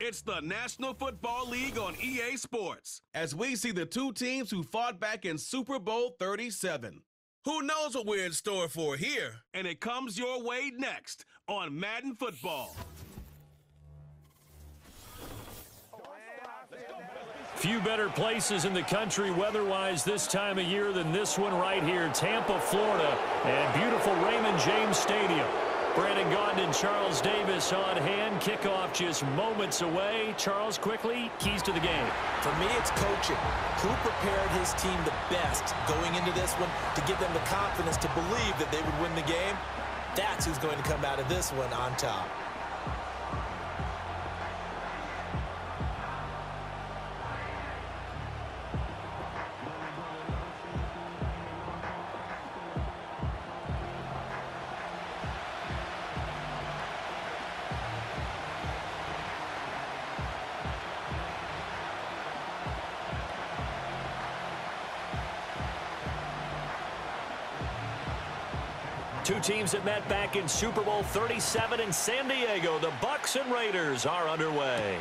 It's the National Football League on EA Sports, as we see the two teams who fought back in Super Bowl 37. Who knows what we're in store for here? And it comes your way next on Madden Football. Few better places in the country weather-wise this time of year than this one right here, Tampa, Florida, and beautiful Raymond James Stadium. Brandon Gaudin and Charles Davis on hand. Kickoff just moments away. Charles, quickly, keys to the game. For me, it's coaching. Who prepared his team the best going into this one to give them the confidence to believe that they would win the game? That's who's going to come out of this one on top. Two teams that met back in Super Bowl 37 in San Diego. The Bucs and Raiders are underway.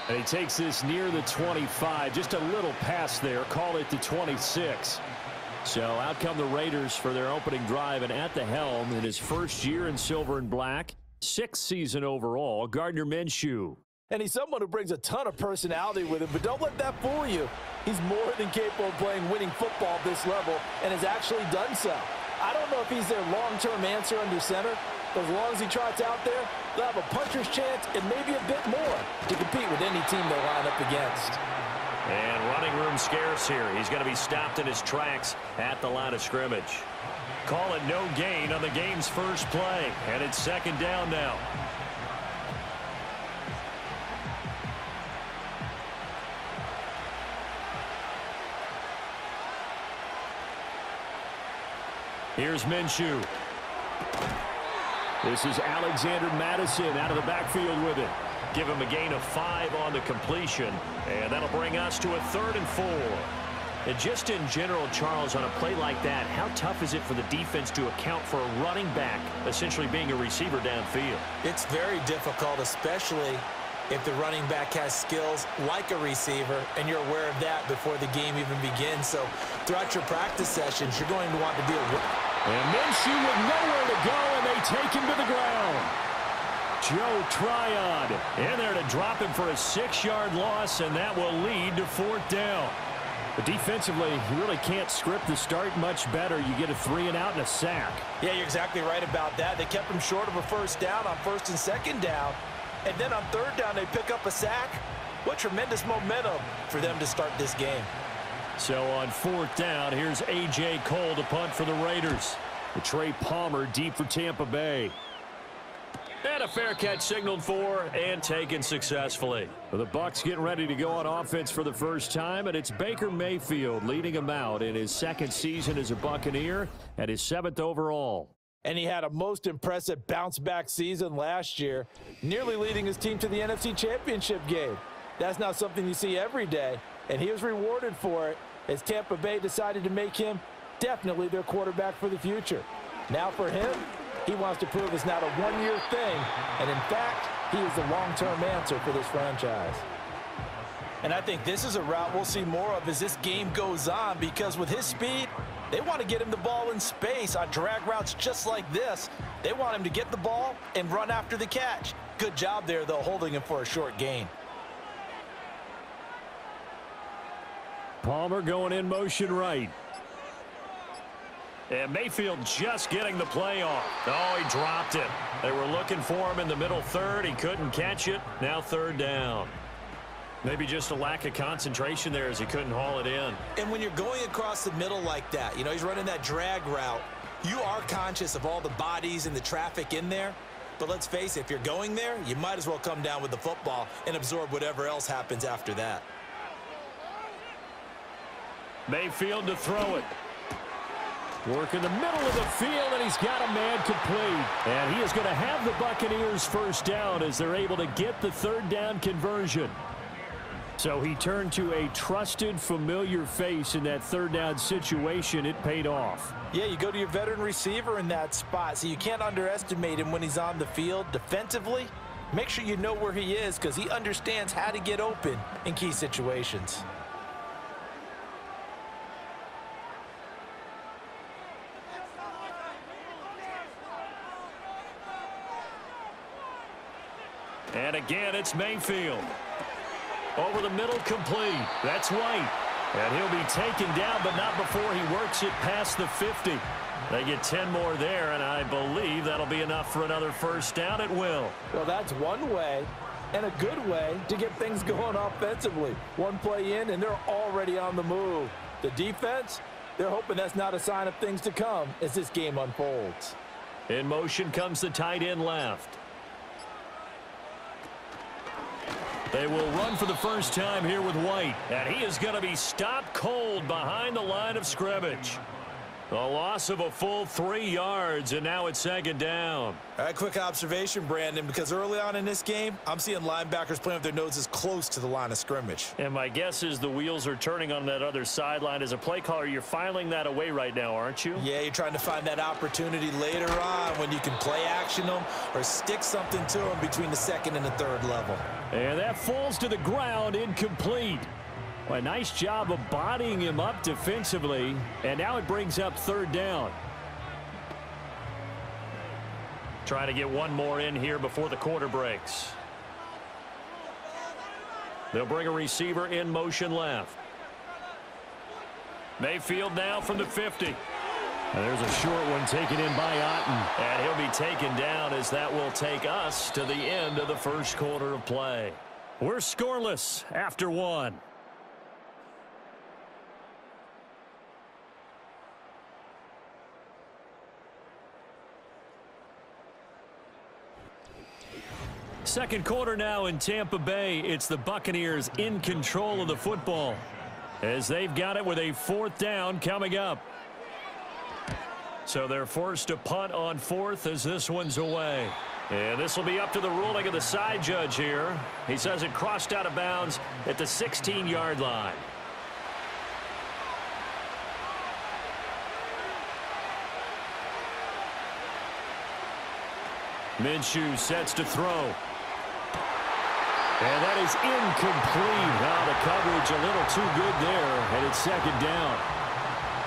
And he takes this near the 25. Just a little pass there. Call it the 26. So out come the Raiders for their opening drive. And at the helm in his first year in silver and black, 6th season overall, Gardner Minshew. And he's someone who brings a ton of personality with him, but don't let that fool you. He's more than capable of playing winning football at this level and has actually done so. I don't know if he's their long-term answer under center, but as long as he trots out there, they'll have a puncher's chance and maybe a bit more to compete with any team they line up against. And running room scarce here. He's going to be stopped in his tracks at the line of scrimmage. Call it no gain on the game's first play, and it's 2nd down now. Here's Minshew. This is Alexander Madison out of the backfield with it. Give him a gain of 5 on the completion, and that'll bring us to a 3rd and 4. And just in general, Charles, on a play like that, how tough is it for the defense to account for a running back essentially being a receiver downfield? It's very difficult, especially if the running back has skills like a receiver, and you're aware of that before the game even begins. So throughout your practice sessions, you're going to want to deal with. And Minshew with nowhere to go, and they take him to the ground. Joe Tryon in there to drop him for a 6-yard loss, and that will lead to 4th down. But defensively, you really can't script the start much better. You get a 3-and-out and a sack. Yeah, you're exactly right about that. They kept him short of a 1st down on 1st and 2nd down. And then on 3rd down, they pick up a sack. What tremendous momentum for them to start this game. So on 4th down, here's A.J. Cole to punt for the Raiders. Trey Palmer deep for Tampa Bay. And a fair catch signaled for and taken successfully. The Bucs getting ready to go on offense for the first time, and it's Baker Mayfield leading him out in his 2nd season as a Buccaneer and his 7th overall. And he had a most impressive bounce-back season last year, nearly leading his team to the NFC Championship game. That's not something you see every day, and he was rewarded for it as Tampa Bay decided to make him definitely their quarterback for the future. Now for him, he wants to prove it's not a one-year thing, and in fact, he is the long-term answer for this franchise. And I think this is a route we'll see more of as this game goes on, because with his speed, they want to get him the ball in space on drag routes just like this. They want him to get the ball and run after the catch. Good job there, though, holding him for a short gain. Palmer going in motion right. And Mayfield just getting the play off. Oh, he dropped it. They were looking for him in the middle 3rd. He couldn't catch it. Now 3rd down. Maybe just a lack of concentration there as he couldn't haul it in. And when you're going across the middle like that, you know, he's running that drag route, you are conscious of all the bodies and the traffic in there. But let's face it, if you're going there, you might as well come down with the football and absorb whatever else happens after that. Mayfield to throw it. Work in the middle of the field, and he's got a man complete. And he is going to have the Buccaneers 1st down as they're able to get the 3rd down conversion. So he turned to a trusted, familiar face in that third down situation. It paid off. Yeah, you go to your veteran receiver in that spot, so you can't underestimate him when he's on the field. Defensively, make sure you know where he is because he understands how to get open in key situations. And again, it's Mayfield. Over the middle, complete. That's White. And he'll be taken down, but not before he works it past the 50. They get 10 more there, and I believe that'll be enough for another first down at will. Well, that's one way and a good way to get things going offensively. One play in, and they're already on the move. The defense, they're hoping that's not a sign of things to come as this game unfolds. In motion comes the tight end left. They will run for the first time here with White. And he is going to be stopped cold behind the line of scrimmage. A loss of a full 3 yards, and now it's second down. All right, quick observation, Brandon, because early on in this game, I'm seeing linebackers playing with their noses close to the line of scrimmage. And my guess is the wheels are turning on that other sideline. As a play caller, you're filing that away right now, aren't you? Yeah, you're trying to find that opportunity later on when you can play action them or stick something to them between the second and the third level. And that falls to the ground, incomplete. Well, a nice job of bodying him up defensively, and now it brings up third down. Trying to get one more in here before the quarter breaks. They'll bring a receiver in motion left. Mayfield now from the 50. And there's a short one taken in by Otten. And he'll be taken down as that will take us to the end of the first quarter of play. We're scoreless after one. Second quarter now in Tampa Bay. It's the Buccaneers in control of the football as they've got it with a fourth down coming up. So they're forced to punt on fourth as this one's away. And this will be up to the ruling of the side judge here. He says it crossed out of bounds at the 16-yard line. Minshew sets to throw. And that is incomplete. Now the coverage a little too good there, and it's second down.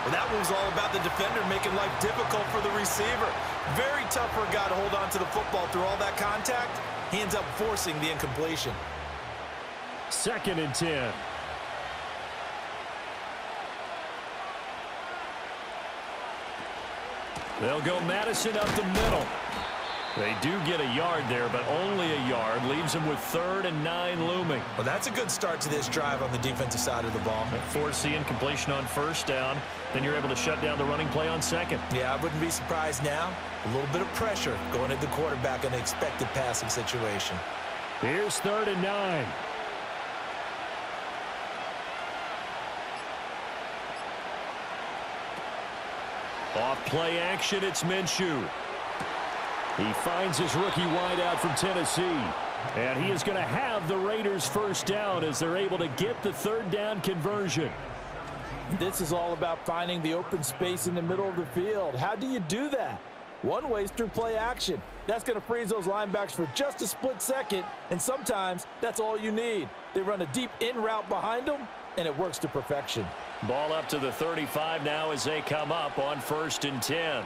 Well, that was all about the defender making life difficult for the receiver. Very tough for a guy to hold on to the football through all that contact. He ends up forcing the incompletion. Second and 10. They'll go Madison up the middle. They do get a yard there, but only a yard. Leaves them with 3rd and 9 looming. Well, that's a good start to this drive on the defensive side of the ball. Force the incompletion on first down. Then you're able to shut down the running play on second. Yeah, I wouldn't be surprised now. A little bit of pressure going at the quarterback in an expected passing situation. Here's 3rd and 9. Off play action, it's Minshew. He finds his rookie wideout from Tennessee. And he is going to have the Raiders first down as they're able to get the 3rd down conversion. This is all about finding the open space in the middle of the field. How do you do that? One way is through play action. That's going to freeze those linebackers for just a split second, and sometimes that's all you need. They run a deep in route behind them, and it works to perfection. Ball up to the 35 now as they come up on 1st and 10.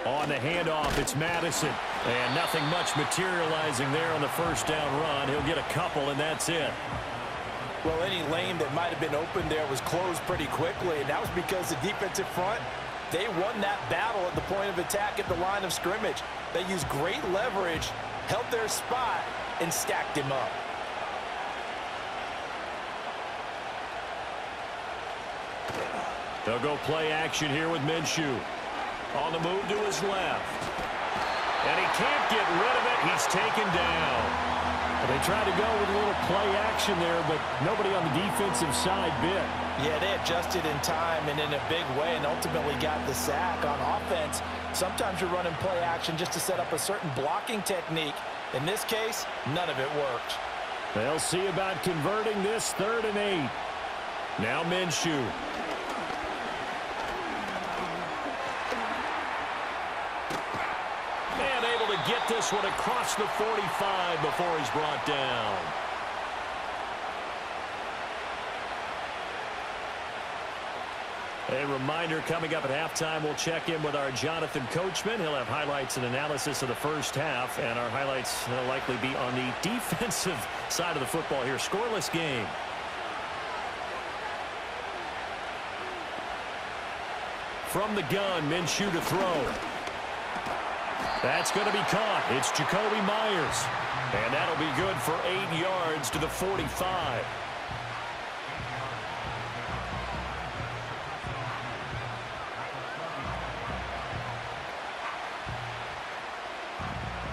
On the handoff, it's Madison. And nothing much materializing there on the first down run. He'll get a couple, and that's it. Well, any lane that might have been open there was closed pretty quickly, and that was because the defensive front, they won that battle at the point of attack at the line of scrimmage. They used great leverage, held their spot, and stacked him up. They'll go play action here with Minshew. On the move to his left. And he can't get rid of it. He's taken down. Well, they tried to go with a little play action there, but nobody on the defensive side bit. Yeah, they adjusted in time and in a big way and ultimately got the sack on offense. Sometimes you're running play action just to set up a certain blocking technique. In this case, none of it worked. They'll see about converting this 3rd and 8. Now Minshew. And able to get this one across the 45 before he's brought down. A reminder, coming up at halftime, we'll check in with our Jonathan Coachman. He'll have highlights and analysis of the first half, and our highlights will likely be on the defensive side of the football here. Scoreless game. From the gun, Minshew to throw. That's going to be caught. It's Jacoby Myers, and that'll be good for 8 yards to the 45.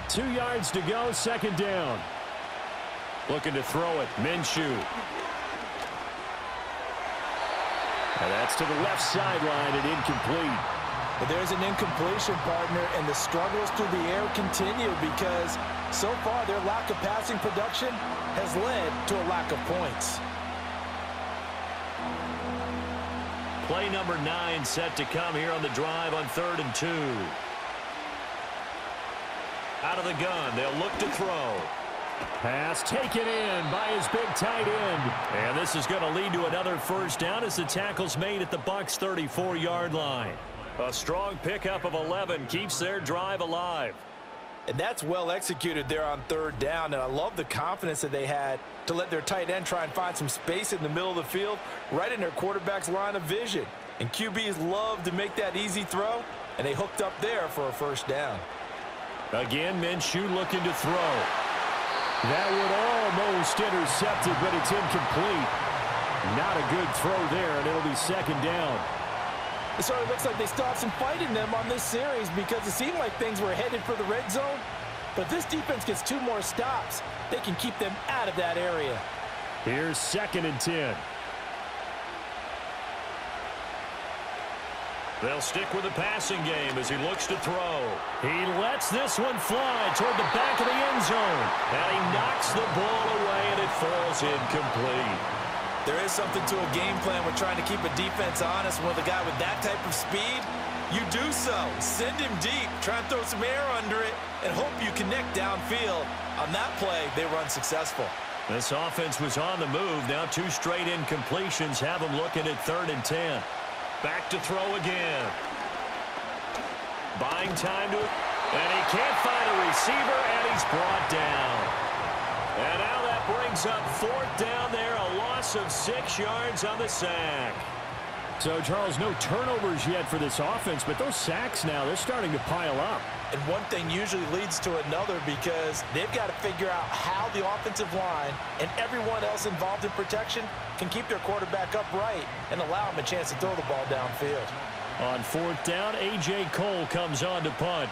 Two yards to go, 2nd down. Looking to throw it, Minshew. And that's to the left sideline and incomplete. But there's an incompletion, partner, and the struggles through the air continue because so far their lack of passing production has led to a lack of points. Play number 9 set to come here on the drive on 3rd and 2. Out of the gun, they'll look to throw. Pass taken in by his big tight end. And this is going to lead to another 1st down as the tackle's made at the Bucs' 34-yard line. A strong pickup of 11 keeps their drive alive. And that's well executed there on 3rd down, and I love the confidence that they had to let their tight end try and find some space in the middle of the field, right in their quarterback's line of vision. And QBs love to make that easy throw, and they hooked up there for a 1st down. Again, Minshew looking to throw. That would almost intercept it, but it's incomplete. Not a good throw there, and it'll be 2nd down. It sort of looks like they still have some fight in them on this series because it seemed like things were headed for the red zone. But if this defense gets 2 more stops, they can keep them out of that area. Here's 2nd and 10. They'll stick with the passing game as he looks to throw. He lets this one fly toward the back of the end zone. And he knocks the ball away, and it falls incomplete. There is something to a game plan with trying to keep a defense honest. With a guy with that type of speed, you do so. Send him deep. Try and throw some air under it and hope you connect downfield. On that play, they were unsuccessful. This offense was on the move. Now 2 straight incompletions have them looking at 3rd and 10. Back to throw again. Buying time to it. And he can't find a receiver, and he's brought down. And now that brings up 4th down there, a loss of 6 yards on the sack. So, Charles, no turnovers yet for this offense, but those sacks now, they're starting to pile up. And one thing usually leads to another because they've got to figure out how the offensive line and everyone else involved in protection can keep their quarterback upright and allow him a chance to throw the ball downfield. On 4th down, A.J. Cole comes on to punt.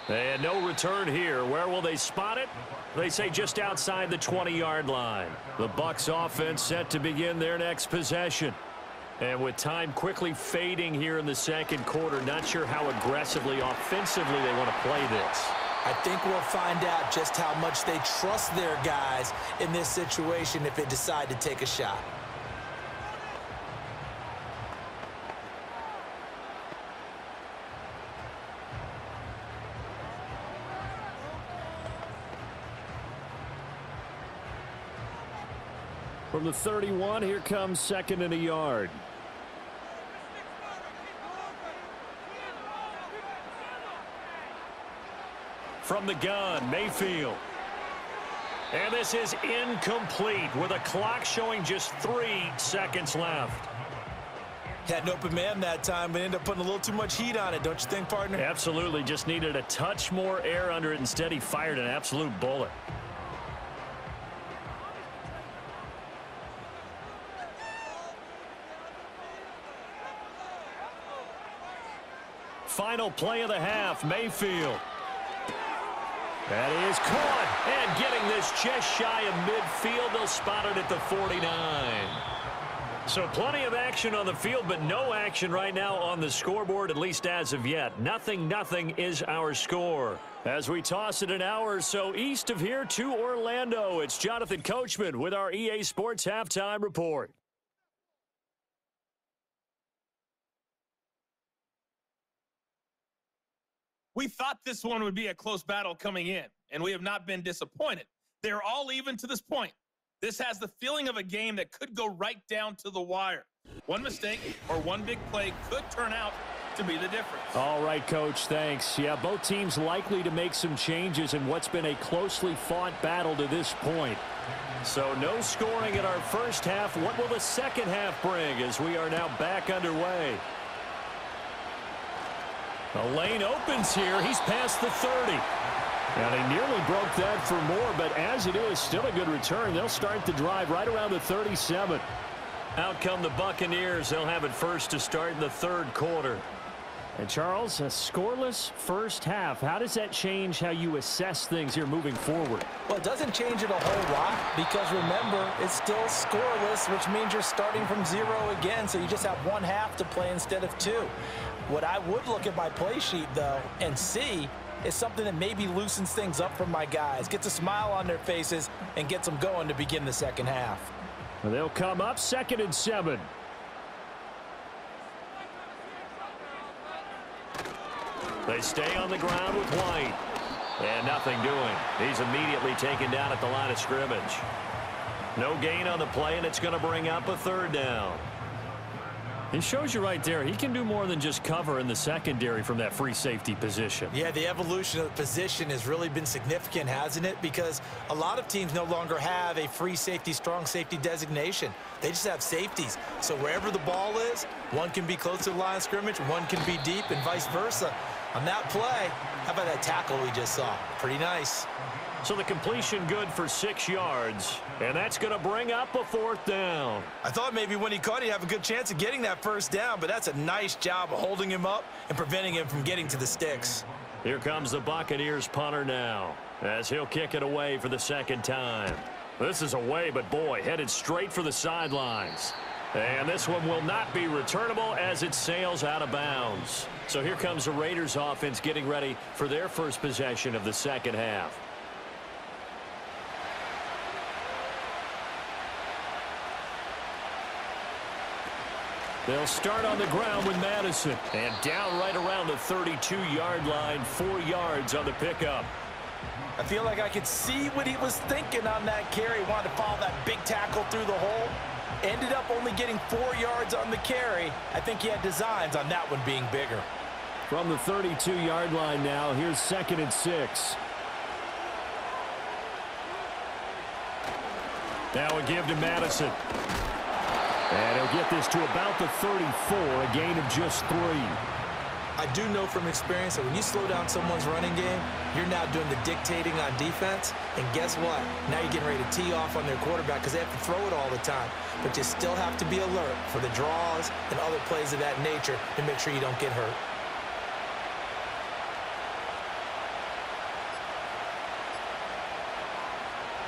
And no return here. Where will they spot it? They say just outside the 20-yard line. The Bucs offense set to begin their next possession. And with time quickly fading here in the 2nd quarter, not sure how aggressively, offensively they want to play this. I think we'll find out just how much they trust their guys in this situation if they decide to take a shot. From the 31, here comes 2nd and a yard. From the gun, Mayfield. And this is incomplete with a clock showing just 3 seconds left. Had an open man that time, but ended up putting a little too much heat on it, don't you think, partner? Absolutely. Just needed a touch more air under it. Instead, he fired an absolute bullet. Final play of the half, Mayfield. That is caught, and getting this just shy of midfield. They'll spot it at the 49. So plenty of action on the field, but no action right now on the scoreboard, at least as of yet. 0-0 is our score. As we toss it an hour or so east of here to Orlando, it's Jonathan Coachman with our EA Sports Halftime Report. We thought this one would be a close battle coming in, and we have not been disappointed. They're all even to this point. This has the feeling of a game that could go right down to the wire. One mistake or one big play could turn out to be the difference. All right, Coach, thanks. Yeah, both teams likely to make some changes in what's been a closely fought battle to this point. So no scoring in our first half. What will the second half bring as we are now back underway? The lane opens here. He's past the 30. And he nearly broke that for more, but as it is, still a good return. They'll start the drive right around the 37. Out come the Buccaneers. They'll have it first to start in the third quarter. And Charles, a scoreless first half. How does that change how you assess things here moving forward? Well, it doesn't change it a whole lot because, remember, it's still scoreless, which means you're starting from 0 again, so you just have one half to play instead of 2. What I would look at my play sheet, though, and see is something that maybe loosens things up for my guys, gets a smile on their faces, and gets them going to begin the second half. Well, they'll come up 2nd and 7. They stay on the ground with White. And nothing doing. He's immediately taken down at the line of scrimmage. No gain on the play, and it's going to bring up a 3rd down. He shows you right there, he can do more than just cover in the secondary from that free safety position. Yeah, the evolution of the position has really been significant, hasn't it? Because a lot of teams no longer have a free safety, strong safety designation. They just have safeties. So wherever the ball is, one can be close to the line of scrimmage, one can be deep, and vice versa. On that play, how about that tackle we just saw? Pretty nice. So the completion good for 6 yards, and that's going to bring up a 4th down. I thought maybe when he caught, he'd have a good chance of getting that 1st down, but that's a nice job of holding him up and preventing him from getting to the sticks. Here comes the Buccaneers punter now, as he'll kick it away for the 2nd time. This is away, but boy, headed straight for the sidelines. And this one will not be returnable as it sails out of bounds. So here comes the Raiders offense getting ready for their first possession of the second half. They'll start on the ground with Madison. And down right around the 32-yard line, 4 yards on the pickup. I feel like I could see what he was thinking on that carry. Wanted to follow that big tackle through the hole. Ended up only getting 4 yards on the carry. I think he had designs on that one being bigger. From the 32-yard line now, here's 2nd and 6. Now a give to Madison. And he'll get this to about the 34, a gain of just 3. I do know from experience that when you slow down someone's running game, you're now doing the dictating on defense. And guess what? Now you're getting ready to tee off on their quarterback because they have to throw it all the time. But you still have to be alert for the draws and other plays of that nature to make sure you don't get hurt.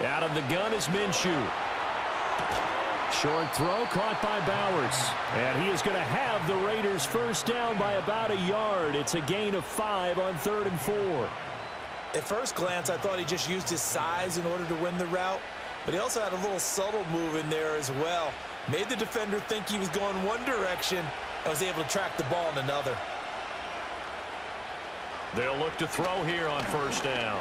Out of the gun is Minshew. Short throw caught by Bowers. And he is going to have the Raiders first down by about a yard. It's a gain of 5 on 3rd and 4. At first glance, I thought he just used his size in order to win the route. But he also had a little subtle move in there as well. Made the defender think he was going one direction and was able to track the ball in another. They'll look to throw here on first down.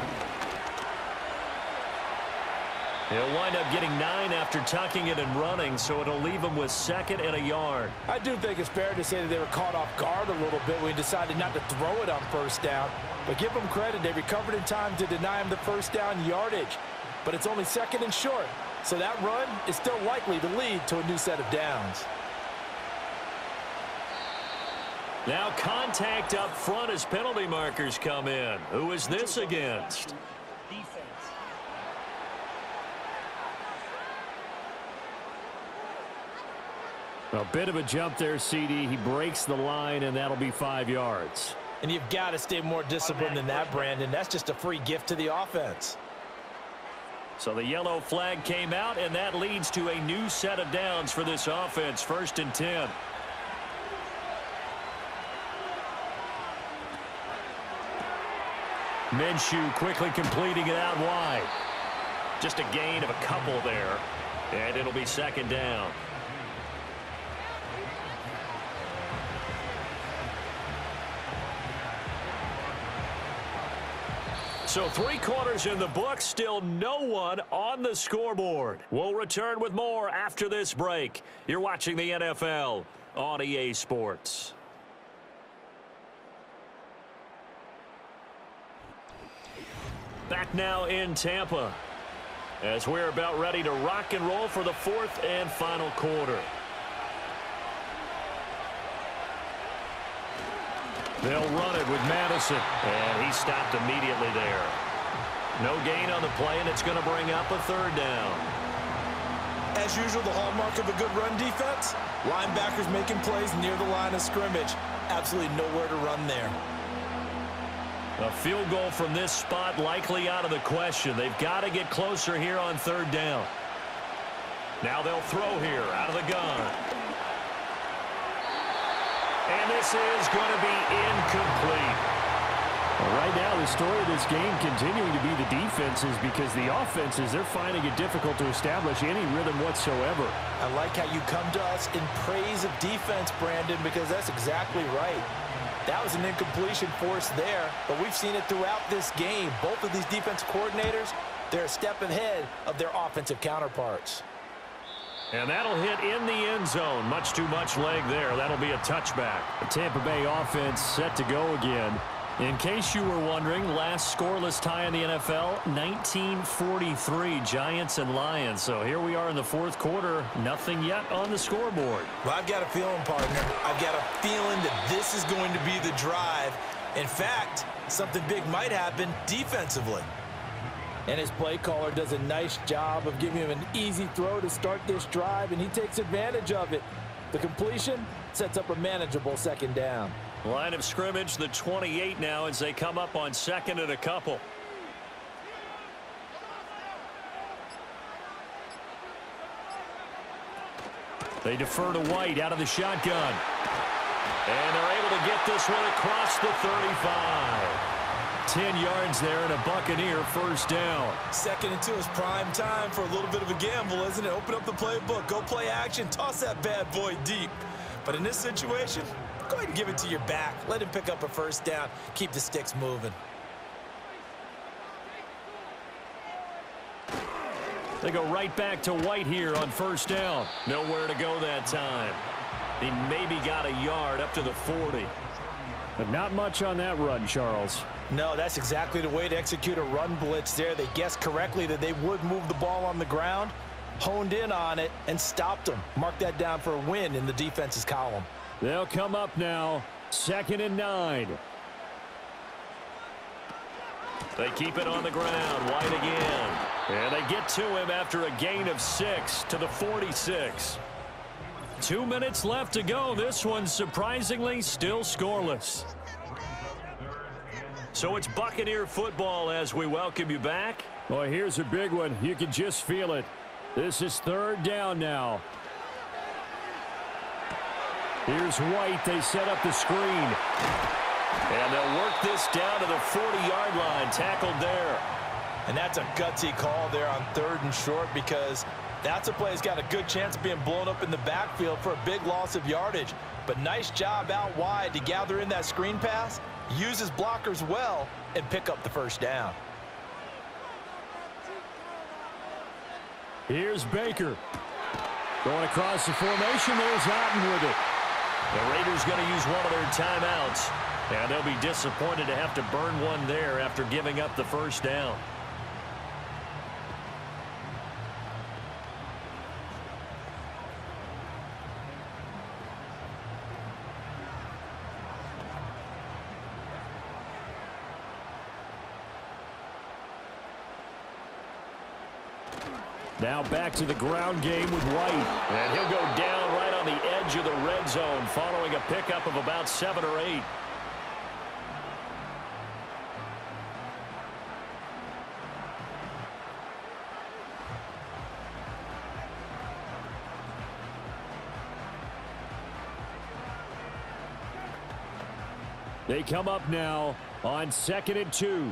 He'll wind up getting 9 after tucking it and running, so it'll leave him with 2nd and a yard. I do think it's fair to say that they were caught off guard a little bit when he decided not to throw it on first down. But give them credit, they recovered in time to deny him the first down yardage. But it's only 2nd and short, so that run is still likely to lead to a new set of downs. Now contact up front as penalty markers come in. Who is this against? A bit of a jump there, CD. He breaks the line, and that'll be 5 yards. And you've got to stay more disciplined than that, Brandon. That's just a free gift to the offense. So the yellow flag came out, and that leads to a new set of downs for this offense. 1st and 10. Minshew quickly completing it out wide. Just a gain of a couple there, and it'll be second down. So 3 quarters in the book, still no one on the scoreboard. We'll return with more after this break. You're watching the NFL on EA Sports. Back now in Tampa as we're about ready to rock and roll for the 4th and final quarter. They'll run it with Madison, and he stopped immediately there. No gain on the play, and it's going to bring up a 3rd down. As usual, the hallmark of a good run defense, linebackers making plays near the line of scrimmage. Absolutely nowhere to run there. A field goal from this spot likely out of the question. They've got to get closer here on 3rd down. Now they'll throw here out of the gun. And this is going to be incomplete. Well, right now, the story of this game continuing to be the defenses, because the offenses, they're finding it difficult to establish any rhythm whatsoever. I like how you come to us in praise of defense, Brandon, because that's exactly right. That was an incompletion forced there, but we've seen it throughout this game. Both of these defense coordinators, they're a step ahead of their offensive counterparts. And that'll hit in the end zone. Much too much leg there. That'll be a touchback. The Tampa Bay offense set to go again. In case you were wondering, last scoreless tie in the NFL, 1943, Giants and Lions. So here we are in the 4th quarter. Nothing yet on the scoreboard. Well, I've got a feeling, partner. I've got a feeling that this is going to be the drive. In fact, something big might happen defensively. And his play caller does a nice job of giving him an easy throw to start this drive, and he takes advantage of it. The completion sets up a manageable 2nd down. Line of scrimmage, the 28 now as they come up on 2nd and a couple. They defer to White out of the shotgun. And they're able to get this one across the 35. 10 yards there and a Buccaneer 1st down. 2nd and 2 is prime time for a little bit of a gamble, isn't it? Open up the playbook, go play action, toss that bad boy deep. But in this situation, go ahead and give it to your back. Let him pick up a 1st down. Keep the sticks moving. They go right back to White here on 1st down. Nowhere to go that time. He maybe got a yard up to the 40. But not much on that run, Charles. No, that's exactly the way to execute a run blitz there. They guessed correctly that they would move the ball on the ground, honed in on it, and stopped them. Mark that down for a win in the defense's column. They'll come up now, 2nd and 9. They keep it on the ground. White again. And they get to him after a gain of 6 to the 46. 2 minutes left to go. This one surprisingly still scoreless. So it's Buccaneer football as we welcome you back. Boy, here's a big one. You can just feel it. This is 3rd down now. Here's White. They set up the screen. And they'll work this down to the 40-yard line. Tackled there. And that's a gutsy call there on 3rd and short, because that's a play that's got a good chance of being blown up in the backfield for a big loss of yardage. But nice job out wide to gather in that screen pass, use his blockers well, and pick up the 1st down. Here's Baker. Going across the formation. There's Otten with it. The Raiders going to use one of their timeouts. And they'll be disappointed to have to burn one there after giving up the 1st down. Now back to the ground game with White. And he'll go down right on the edge of the red zone following a pickup of about 7 or 8. They come up now on 2nd and 2.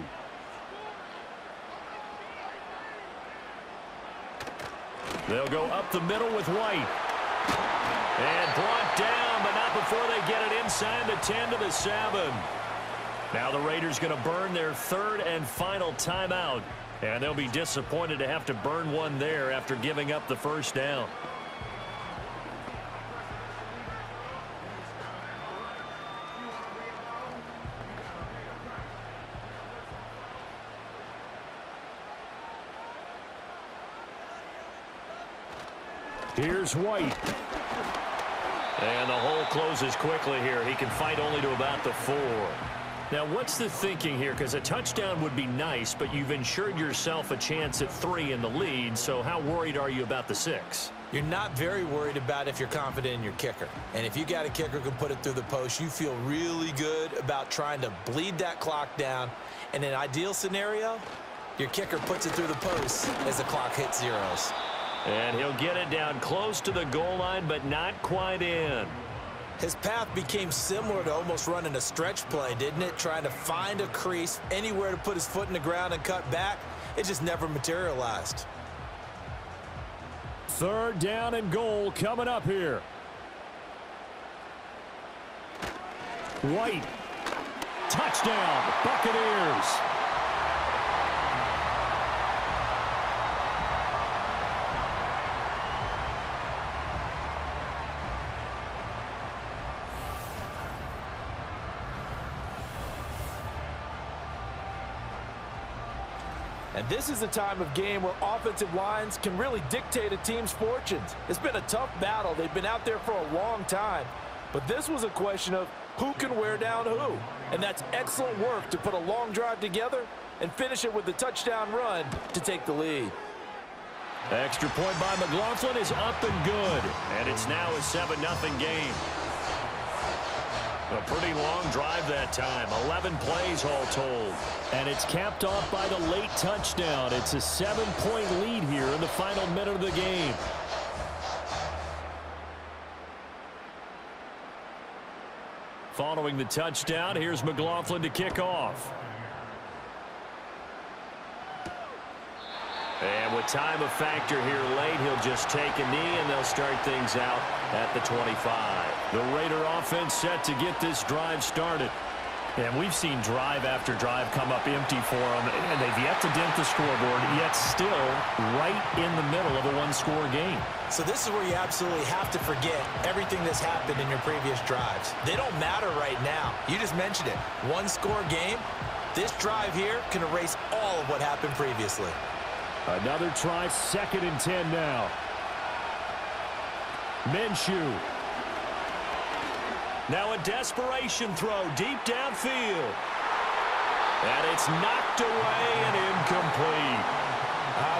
They'll go up the middle with White. And brought down, but not before they get it inside the 10 to the 7. Now the Raiders going to burn their third and final timeout. And they'll be disappointed to have to burn one there after giving up the first down. Here's White. And the hole closes quickly here. He can fight only to about the 4. Now, what's the thinking here? Because a touchdown would be nice, but you've ensured yourself a chance at 3 in the lead, so how worried are you about the 6? You're not very worried about if you're confident in your kicker. And if you got a kicker who can put it through the post, you feel really good about trying to bleed that clock down. In an ideal scenario, your kicker puts it through the post as the clock hits zeros. And he'll get it down close to the goal line, but not quite in. His path became similar to almost running a stretch play, didn't it? Trying to find a crease, anywhere to put his foot in the ground and cut back. It just never materialized. 3rd down and goal coming up here. White. Touchdown, Buccaneers. And this is a time of game where offensive lines can really dictate a team's fortunes. It's been a tough battle. They've been out there for a long time. But this was a question of who can wear down who. And that's excellent work to put a long drive together and finish it with the touchdown run to take the lead. Extra point by McLaughlin is up and good. And it's now a 7-0 game. A pretty long drive that time. 11 plays all told. And it's capped off by the late touchdown. It's a 7-point lead here in the final minute of the game. Following the touchdown, here's McLaughlin to kick off. And with time a factor here late, he'll just take a knee and they'll start things out at the 25. The Raider offense set to get this drive started. And we've seen drive after drive come up empty for them, and they've yet to dent the scoreboard, yet still right in the middle of a one-score game. So this is where you absolutely have to forget everything that's happened in your previous drives. They don't matter right now. You just mentioned it. One-score game. This drive here can erase all of what happened previously. Another try, 2nd and 10 now. Minshew. Now a desperation throw deep downfield. And it's knocked away and incomplete.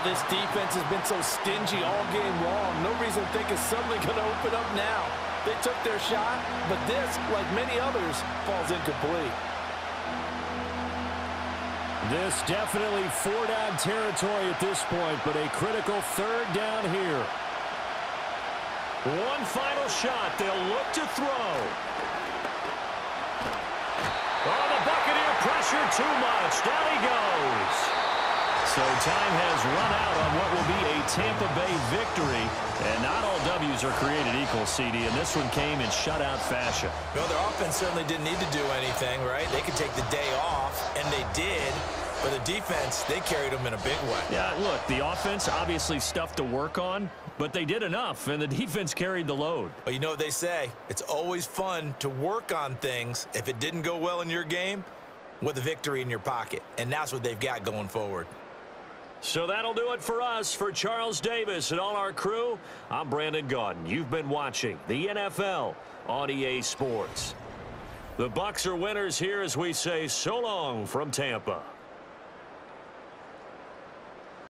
This defense has been so stingy all game long. No reason to think it's suddenly going to open up now. They took their shot, but this, like many others, falls incomplete. This definitely 4-down territory at this point, but a critical 3rd down here. One final shot. They'll look to throw. Oh, the Buccaneer pressure too much. Down he goes. So time has run out on what will be a Tampa Bay victory. And not all W's are created equal, CD, and this one came in shutout fashion. Well, their offense certainly didn't need to do anything, right? They could take the day off, and they did. But the defense, they carried them in a big way. Yeah, look, the offense obviously stuff to work on, but they did enough, and the defense carried the load. Well, you know what they say. It's always fun to work on things if it didn't go well in your game with a victory in your pocket. And that's what they've got going forward. So that'll do it for us. For Charles Davis and all our crew, I'm Brandon Gaudin. You've been watching the NFL on EA Sports. The Bucs are winners here as we say so long from Tampa.